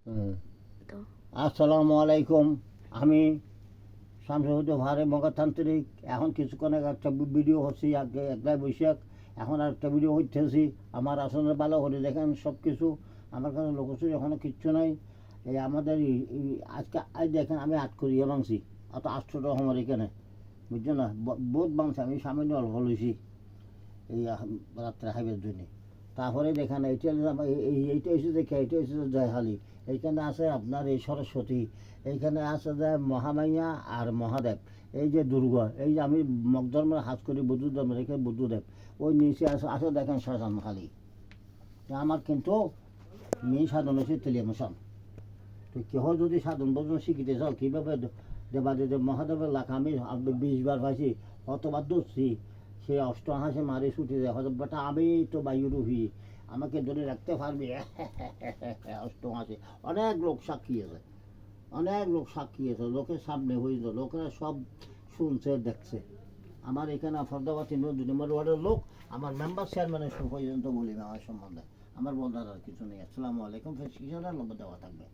হুম। তো আসসালামু আলাইকুম। আমি শামসুদ্দ ভারে মগতান্ত্রিক। এখন কিছুক্ষণ আগে একটা ভিডিও হচ্ছি, আগে একলাই বৈশাখ, এখন আর একটা ভিডিও হইতেছি। আমার আসলে ভালো করে দেখেন সব কিছু। আমার কাছে লোকচুরি এখনও কিচ্ছু নাই। এই আমাদের আজকে আজ দেখেন আমি আট করিয়া ভাঙছি, অত 800 আমার এখানে, বুঝছো না? বহুত ভাঙছি, আমি সামান্য অল্প লইছি এই রাত্রে খাইবার জন্য। তারপরে দেখেন এইটা এইটা এসে দেখে এইটা এসে জয়হালি। এইখানে আছে আপনার এই সরস্বতী, এইখানে আছে যে মহামাইয়া আর মহাদেব, এই যে দুর্গা, এই যে আমি মগ ধর্মের হাত করি, বৌদ্ধ ধর্মের এখানে বুদ্ধদেব। ওই নিচে আছে আছে দেখেন শ্মশান খালি। আমার কিন্তু মেয়ে সাধন হচ্ছে তেলিয়া মশান। তো কেহ যদি সাধন ভোজন শিখিতে চাও কীভাবে দেবাদেব মহাদেবের লেখা আমি 20 বার পাইছি, কতবার ধরছি, সে অষ্টহাসে মারি ছুটি যায়, হয়তো বেটা আমি তো বায়ুরূহী, আমাকে ধরে রাখতে পারবি? অষ্টহাসে অনেক লোক সাক্ষী আছে, অনেক লোক সাক্ষী আছে, লোকের সামনে হয়েছে, লোকেরা সব শুনছে দেখছে। আমার এখানে ফরদাবাদ 3 নম্বর ওয়ার্ডের লোক আমার মেম্বার চেয়ারম্যানের পর্যন্ত বলি আমার সম্বন্ধে। আমার বলার আর কিছু নেই। আসসালামু আলাইকুম। ফেসিশনের নম্বর দেওয়া থাকবে।